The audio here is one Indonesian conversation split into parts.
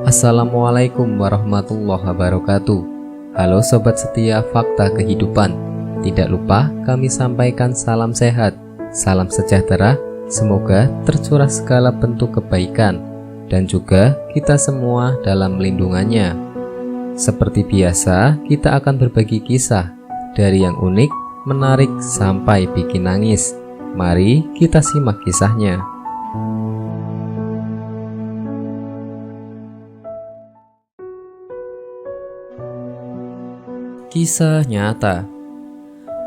Assalamualaikum warahmatullahi wabarakatuh. Halo sobat setia Fakta Kehidupan. Tidak lupa kami sampaikan salam sehat, salam sejahtera. Semoga tercurah segala bentuk kebaikan dan juga kita semua dalam lindungannya. Seperti biasa, kita akan berbagi kisah dari yang unik, menarik sampai bikin nangis. Mari kita simak kisahnya. Kisah nyata.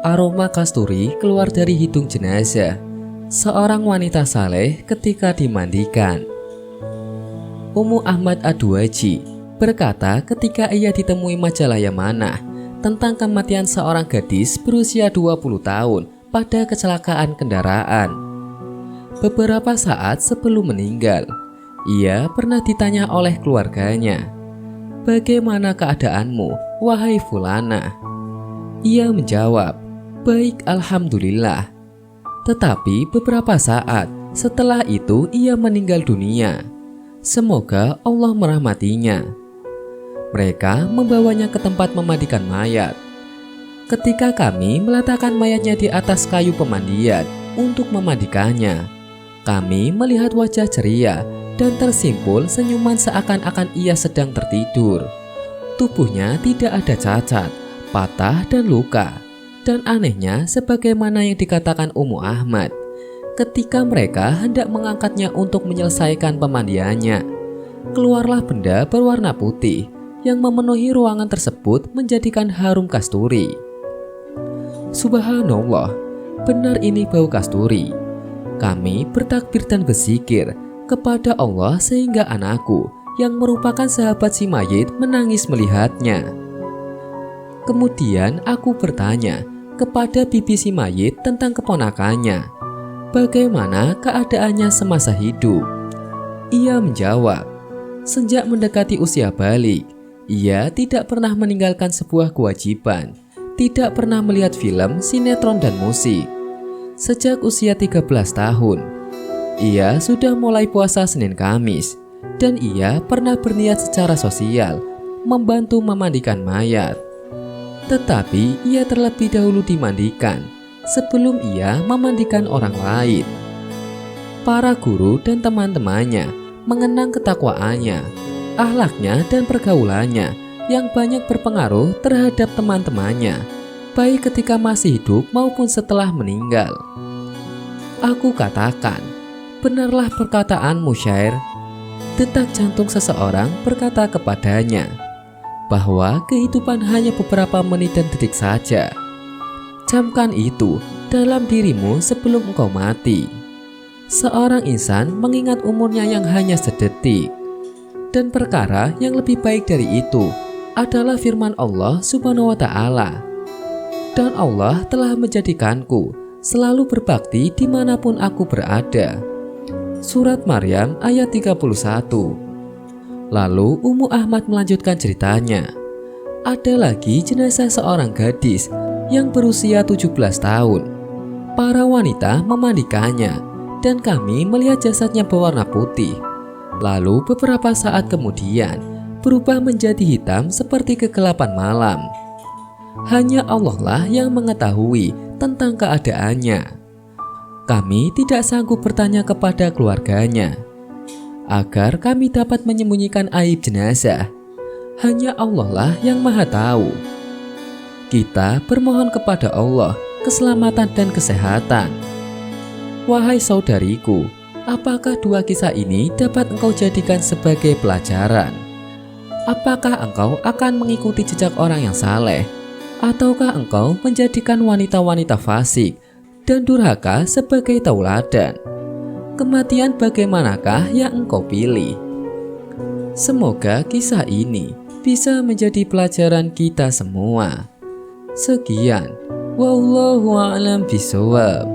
Aroma kasturi keluar dari hidung jenazah seorang wanita saleh ketika dimandikan. Ummu Ahmad Ad-Duaji berkata ketika ia ditemui majalah Yamanah tentang kematian seorang gadis berusia 20 tahun pada kecelakaan kendaraan. Beberapa saat sebelum meninggal, ia pernah ditanya oleh keluarganya, "Bagaimana keadaanmu, wahai Fulana?" Ia menjawab, "Baik, alhamdulillah." Tetapi beberapa saat setelah itu ia meninggal dunia. Semoga Allah merahmatinya. Mereka membawanya ke tempat memandikan mayat. Ketika kami meletakkan mayatnya di atas kayu pemandian untuk memandikannya, kami melihat wajah ceria dan tersimpul senyuman seakan-akan ia sedang tertidur. Tubuhnya tidak ada cacat, patah dan luka. Dan anehnya sebagaimana yang dikatakan Ummu Ahmad, ketika mereka hendak mengangkatnya untuk menyelesaikan pemandiannya, keluarlah benda berwarna putih yang memenuhi ruangan tersebut menjadikan harum kasturi. Subhanallah, benar ini bau kasturi. Kami bertakbir dan berzikir kepada Allah sehingga anakku yang merupakan sahabat si mayit menangis melihatnya. Kemudian aku bertanya kepada bibi si mayit tentang keponakannya, bagaimana keadaannya semasa hidup. Ia menjawab, sejak mendekati usia balik, ia tidak pernah meninggalkan sebuah kewajiban, tidak pernah melihat film, sinetron dan musik. Sejak usia 13 tahun, ia sudah mulai puasa Senin Kamis, dan ia pernah berniat secara sosial membantu memandikan mayat. Tetapi ia terlebih dahulu dimandikan sebelum ia memandikan orang lain. Para guru dan teman-temannya mengenang ketakwaannya, akhlaknya dan pergaulannya yang banyak berpengaruh terhadap teman-temannya, baik ketika masih hidup maupun setelah meninggal. Aku katakan, benarlah perkataanmu syair. Detak jantung seseorang berkata kepadanya bahwa kehidupan hanya beberapa menit dan detik saja. Camkan itu dalam dirimu sebelum engkau mati. Seorang insan mengingat umurnya yang hanya sedetik. Dan perkara yang lebih baik dari itu adalah firman Allah Subhanahu wa Ta'ala. Dan Allah telah menjadikanku selalu berbakti dimanapun aku berada. Surat Maryam ayat 31. Lalu Ummu Ahmad melanjutkan ceritanya. Ada lagi jenazah seorang gadis yang berusia 17 tahun. Para wanita memandikannya dan kami melihat jasadnya berwarna putih. Lalu beberapa saat kemudian berubah menjadi hitam seperti kegelapan malam. Hanya Allah lah yang mengetahui tentang keadaannya. Kami tidak sanggup bertanya kepada keluarganya agar kami dapat menyembunyikan aib jenazah. Hanya Allah lah yang maha tahu. Kita bermohon kepada Allah keselamatan dan kesehatan. Wahai saudariku, apakah dua kisah ini dapat engkau jadikan sebagai pelajaran? Apakah engkau akan mengikuti jejak orang yang saleh? Ataukah engkau menjadikan wanita-wanita fasik dan durhaka sebagai tauladan? Kematian bagaimanakah yang engkau pilih? Semoga kisah ini bisa menjadi pelajaran kita semua. Sekian, wallahu a'lam bishawab.